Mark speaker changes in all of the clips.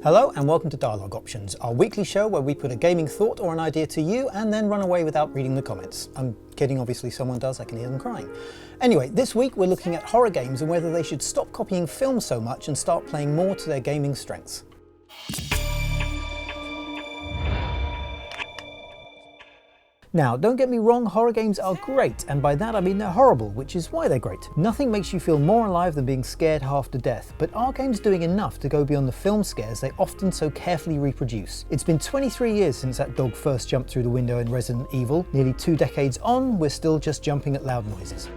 Speaker 1: Hello and welcome to Dialogue Options, our weekly show where we put a gaming thought or an idea to you and then run away without reading the comments. I'm kidding, obviously someone does, I can hear them crying. Anyway, this week we're looking at horror games and whether they should stop copying film so much and start playing more to their gaming strengths. Now, don't get me wrong, horror games are great, and by that I mean they're horrible, which is why they're great. Nothing makes you feel more alive than being scared half to death, but are games doing enough to go beyond the film scares they often so carefully reproduce? It's been 23 years since that dog first jumped through the window in Resident Evil. Nearly 2 decades on, we're still just jumping at loud noises.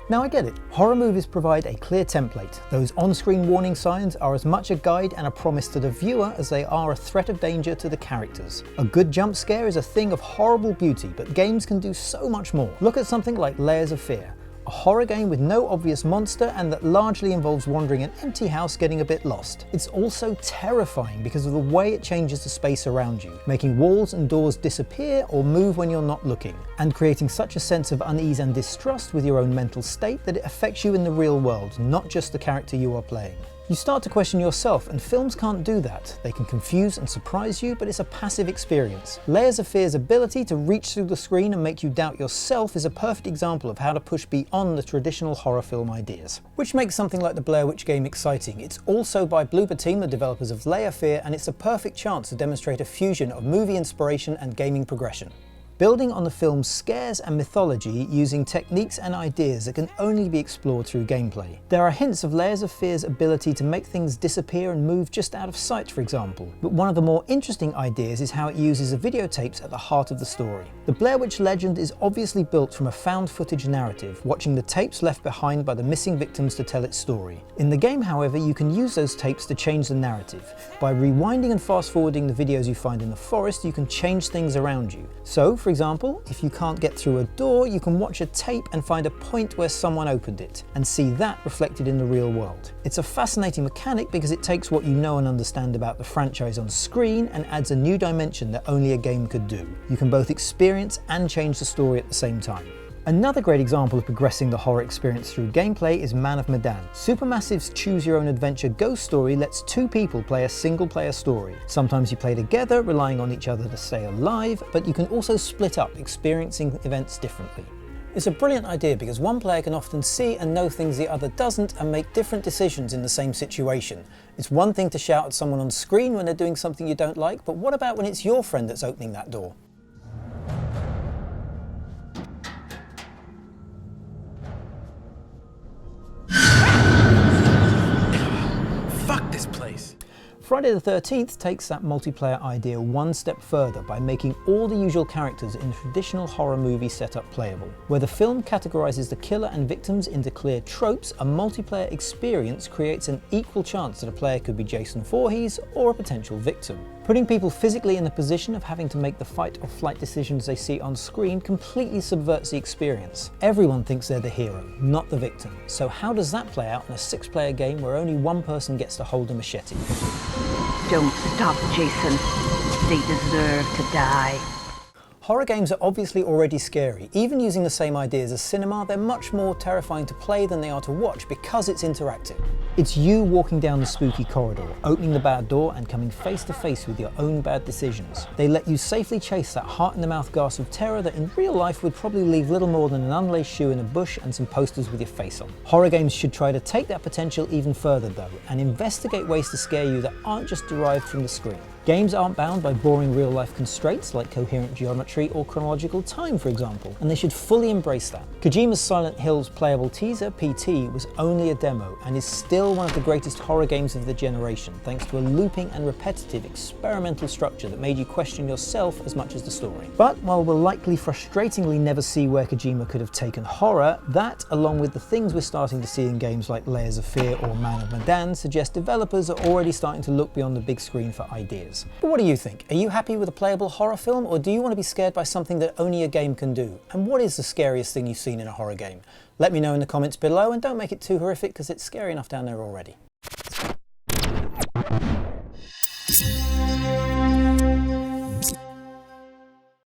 Speaker 1: Now I get it, horror movies provide a clear template. Those on-screen warning signs are as much a guide and a promise to the viewer as they are a threat of danger to the characters. A good jump scare is a thing of horrible beauty, but games can do so much more. Look at something like Layers of Fear. A horror game with no obvious monster and that largely involves wandering an empty house getting a bit lost. It's also terrifying because of the way it changes the space around you, making walls and doors disappear or move when you're not looking, and creating such a sense of unease and distrust with your own mental state that it affects you in the real world, not just the character you are playing. You start to question yourself, and films can't do that. They can confuse and surprise you, but it's a passive experience. Layers of Fear's ability to reach through the screen and make you doubt yourself is a perfect example of how to push beyond the traditional horror film ideas. Which makes something like the Blair Witch game exciting. It's also by Bloober Team, the developers of Layer Fear, and it's a perfect chance to demonstrate a fusion of movie inspiration and gaming progression. Building on the film's scares and mythology using techniques and ideas that can only be explored through gameplay. There are hints of Layers of Fear's ability to make things disappear and move just out of sight, for example. But one of the more interesting ideas is how it uses the videotapes at the heart of the story. The Blair Witch legend is obviously built from a found footage narrative, watching the tapes left behind by the missing victims to tell its story. In the game, however, you can use those tapes to change the narrative. By rewinding and fast forwarding the videos you find in the forest, you can change things around you. So, for example, if you can't get through a door, you can watch a tape and find a point where someone opened it, and see that reflected in the real world. It's a fascinating mechanic because it takes what you know and understand about the franchise on screen and adds a new dimension that only a game could do. You can both experience and change the story at the same time. Another great example of progressing the horror experience through gameplay is Man of Medan. Supermassive's choose-your-own-adventure ghost story lets 2 people play a single-player story. Sometimes you play together, relying on each other to stay alive, but you can also split up, experiencing events differently. It's a brilliant idea because one player can often see and know things the other doesn't and make different decisions in the same situation. It's one thing to shout at someone on screen when they're doing something you don't like, but what about when it's your friend that's opening that door? Friday the 13th takes that multiplayer idea one step further by making all the usual characters in a traditional horror movie setup playable. Where the film categorizes the killer and victims into clear tropes, a multiplayer experience creates an equal chance that a player could be Jason Voorhees or a potential victim. Putting people physically in the position of having to make the fight or flight decisions they see on screen completely subverts the experience. Everyone thinks they're the hero, not the victim. So how does that play out in a 6-player game where only one person gets to hold a machete?
Speaker 2: Don't stop, Jason. They deserve to die.
Speaker 1: Horror games are obviously already scary. Even using the same ideas as cinema, they're much more terrifying to play than they are to watch because it's interactive. It's you walking down the spooky corridor, opening the bad door and coming face to face with your own bad decisions. They let you safely chase that heart-in-the-mouth gasp of terror that in real life would probably leave little more than an unlaced shoe in a bush and some posters with your face on. Horror games should try to take that potential even further though, and investigate ways to scare you that aren't just derived from the screen. Games aren't bound by boring real-life constraints like coherent geometry or chronological time, for example, and they should fully embrace that. Kojima's Silent Hill's playable teaser, PT, was only a demo and is still one of the greatest horror games of the generation, thanks to a looping and repetitive experimental structure that made you question yourself as much as the story. But while we'll likely frustratingly never see where Kojima could have taken horror, that, along with the things we're starting to see in games like Layers of Fear or Man of Medan, suggest developers are already starting to look beyond the big screen for ideas. But what do you think? Are you happy with a playable horror film, or do you want to be scared by something that only a game can do? And what is the scariest thing you've seen in a horror game? Let me know in the comments below, and don't make it too horrific because it's scary enough down there already.